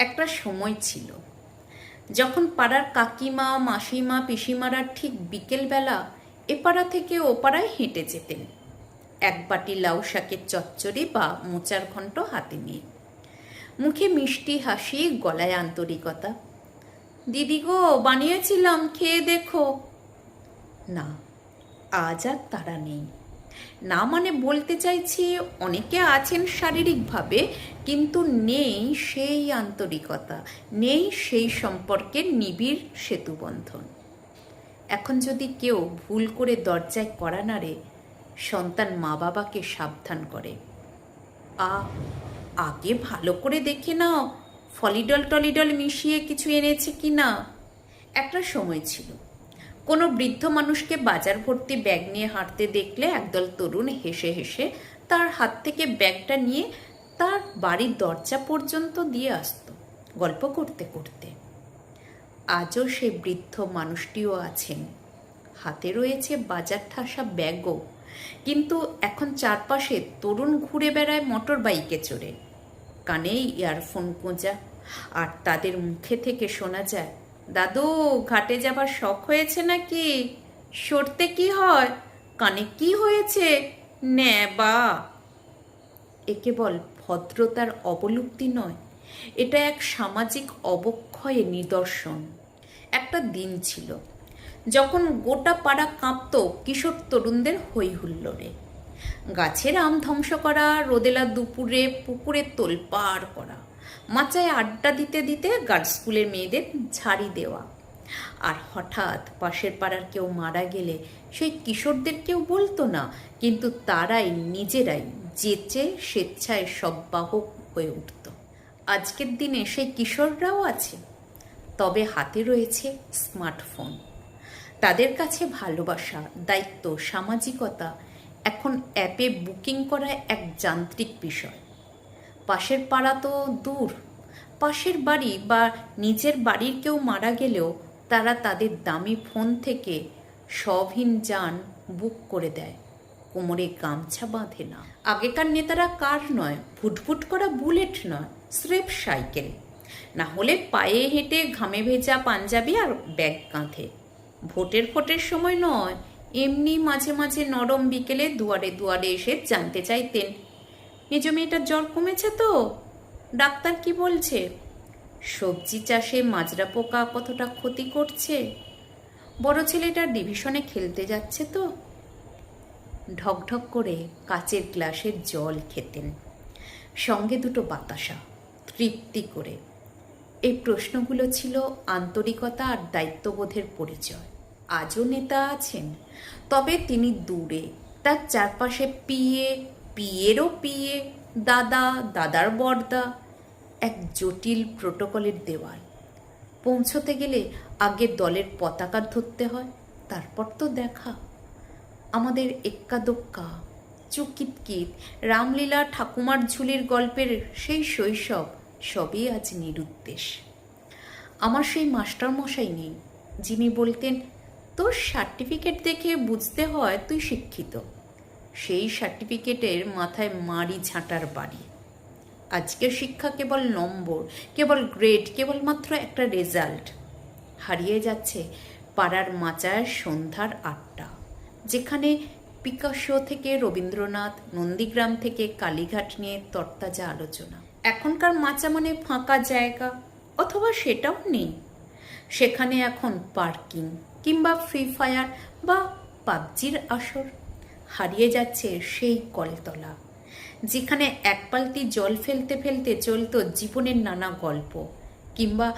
একটা সময় ছিল যখন পাড়ার কাকিমা, মাসিমা, পিসিমারা ঠিক বিকেলবেলা এপাড়া থেকে ওপাড়ায় হেঁটে যেতেন এক বাটি লাউ শাকের চচ্চড়ি বা মোচার ঘন্ট হাতে নিয়ে। মুখে মিষ্টি হাসি, গলায় আন্তরিকতা। দিদি গো, বানিয়েছিলাম, খেয়ে দেখো। না, আজ আর তারা নেই। না মানে বলতে চাইছি, অনেকে আছেন শারীরিকভাবে, কিন্তু নেই সেই আন্তরিকতা, নেই সেই সম্পর্কের নিবিড় সেতুবন্ধন। এখন যদি কেউ ভুল করে দরজায় কড়া নাড়ে, সন্তান মা বাবাকে সাবধান করে, আগে ভালো করে দেখে নাও ফলিডল টলিডল মিশিয়ে কিছু এনেছে কি না। একটা সময় ছিল, কোনো বৃদ্ধ মানুষকে বাজার ভর্তি ব্যাগ নিয়ে হাঁটতে দেখলে একদল তরুণ হেসে হেসে তার হাত থেকে ব্যাগটা নিয়ে তার বাড়ির দরজা পর্যন্ত দিয়ে আসত, গল্প করতে করতে। আজও সে বৃদ্ধ মানুষটিও আছেন, হাতে রয়েছে বাজার ঠাসা ব্যাগও, কিন্তু এখন চারপাশে তরুণ ঘুরে বেড়ায় মোটর বাইকে চড়ে, কানেই ইয়ারফোন গোঁজা, আর তাদের মুখে থেকে শোনা যায়, দাদু ঘাটে যাবার শখ হয়েছে নাকি? সরতে কি হয়? কানে কি হয়েছে? নেবা। এ কেবল ভদ্রতার অবলুপ্তি নয়, এটা এক সামাজিক অবক্ষয়ের নিদর্শন। একটা দিন ছিল যখন গোটা পাড়া কাঁপত কিশোর তরুণদের হই হুল্লোড়ে। গাছের আম ধ্বংস করা, রোদেলা দুপুরে পুকুরে তোলপাড় করা, মাচায় আড্ডা দিতে দিতে গার্লস স্কুলের মেয়েদের ঝাড়ি দেওয়া। আর হঠাৎ পাশের পাড়ার কেউ মারা গেলে সেই কিশোরদের কেউ বলতো না, কিন্তু তারাই নিজেরাই যেচে স্বেচ্ছায় সব বাহক হয়ে উঠত। আজকের দিনে সেই কিশোররাও আছে, তবে হাতে রয়েছে স্মার্টফোন। তাদের কাছে ভালোবাসা, দায়িত্ব, সামাজিকতা এখন অ্যাপে বুকিং করা এক যান্ত্রিক বিষয়। পাশের পাড়া তো দূর, পাশের বাড়ি বা নিজের বাড়ির কেউ মারা গেলেও তারা তাদের দামি ফোন থেকে সবহীন যান বুক করে দেয়, কোমরে গামছা বাঁধে না। আগেকার নেতারা কার নয়, ফুটফুট করা বুলেট নয়, স্রেফ সাইকেল, না হলে পায়ে হেঁটে ঘামে ভেজা পাঞ্জাবি আর ব্যাগ কাঁধে। ভোটের সময় নয়, এমনি মাঝে মাঝে নরম বিকেলে দুয়ারে দুয়ারে এসে জানতে চাইতেন, মেজ মেয়েটার জ্বর কমেছে তো? ডাক্তার কি বলছে? সবজি চাষে মাজরা পোকা কতটা ক্ষতি করছে? বড় ছেলেটা ডিভিশনে খেলতে যাচ্ছে তো? ঢকঢক করে কাচের গ্লাসের জল খেতেন, সঙ্গে দুটো বাতাসা, তৃপ্তি করে। এই প্রশ্নগুলো ছিল আন্তরিকতা আর দায়িত্ববোধের পরিচয়। আজও নেতা আছেন, তবে তিনি দূরে। তার চারপাশে পিএ, পিএরও পিএ, দাদা, দাদার বড়দা, এক জটিল প্রোটোকলের দেওয়াল। পৌঁছতে গেলে আগে দলের পতাকা ধরতে হয়, তারপর তো দেখা। আমাদের এক্কা দোক্কা, চুকিতকিত, রামলীলা, ঠাকুমার ঝুলির গল্পের সেই শৈশব সবই আজ নিরুদ্দেশ। আমার সেই মাস্টারমশাই নেই, যিনি বলতেন, তোর সার্টিফিকেট দেখে বুঝতে হয় তুই শিক্ষিত। সেই সার্টিফিকেটের মাথায় মারি ঝাঁটার বাড়ি। আজকের শিক্ষা কেবল নম্বর, কেবল গ্রেড, কেবলমাত্র একটা রেজাল্ট। হারিয়ে যাচ্ছে পাড়ার মাচায় সন্ধ্যার আড্ডা, যেখানে পিকাসো থেকে রবীন্দ্রনাথ, নন্দীগ্রাম থেকে কালীঘাট নিয়ে তরতাজা আলোচনা। এখনকার মাচা মানে ফাঁকা জায়গা, অথবা সেটাও নেই। সেখানে এখন পার্কিং কিংবা ফ্রি ফায়ার বা পাবজির আসর। হারিয়ে যাচ্ছে সেই কলতলা, যেখানে এক বালতি জল ফেলতে ফেলতে চলত জীবনের নানা গল্প, কিংবা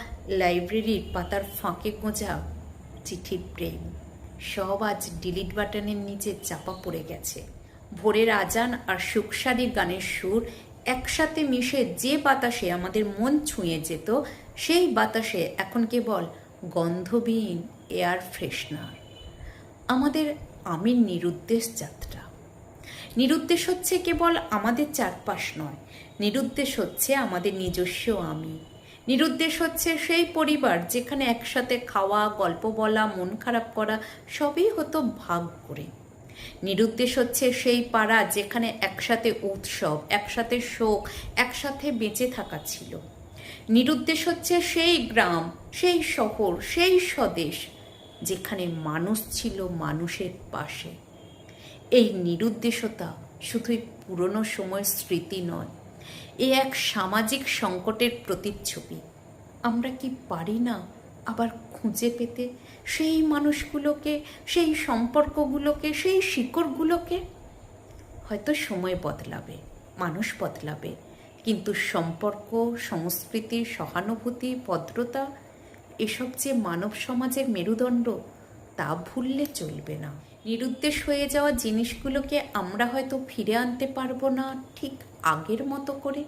লাইব্রেরির পাতার ফাঁকে গোঁজা চিঠির প্রেম। সব আজ ডিলিট বাটনের নিচে চাপা পড়ে গেছে। ভোরের আজান আর সুখসারির গানের সুর একসাথে মিশে যে বাতাসে আমাদের মন ছুঁয়ে যেত, সেই বাতাসে এখন কেবল গন্ধবিহীন এয়ার ফ্রেশনার। আমাদের আমির নিরুদ্দেশ যাত্রা। নিরুদ্দেশ হচ্ছে কেবল আমাদের চারপাশ নয়, নিরুদ্দেশ হচ্ছে আমাদের নিজস্ব আমি। নিরুদ্দেশ হচ্ছে সেই পরিবার যেখানে একসাথে খাওয়া, গল্প বলা, মন খারাপ করা সবই হতো ভাগ করে। নিরুদ্দেশ হচ্ছে সেই পাড়া যেখানে একসাথে উৎসব, একসাথে শোক, একসাথে বেঁচে থাকা ছিল। নিরুদ্দেশ হচ্ছে সেই গ্রাম, সেই শহর, সেই স্বদেশ যেখানে মানুষ ছিল মানুষের পাশে। এই নিরুদ্দেশতা শুধুই পুরনো সময়ের স্মৃতি নয়, এ এক সামাজিক সংকটের প্রতিচ্ছবি। আমরা কি পারি না আবার খুঁজে পেতে সেই মানুষগুলোকে, সেই সম্পর্কগুলোকে, সেই শিকড়গুলোকে? হয়তো সময় বদলাবে, মানুষ বদলাবে, কিন্তু সম্পর্ক, সংস্কৃতি, সহানুভূতি, ভদ্রতা, এসব যে মানব সমাজের মেরুদণ্ড, তা ভুললে চলবে না। নিরুদ্দেশ হয়ে যাওয়া জিনিসগুলোকে আমরা হয়তো ফিরে আনতে পারবো না ঠিক আগের মতো করে,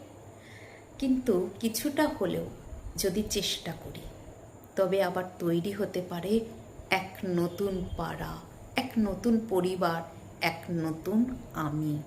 কিন্তু কিছুটা হলেও যদি চেষ্টা করি, তবে আবার তৈরি হতে পারে এক নতুন পাড়া, এক নতুন পরিবার, এক নতুন আমি।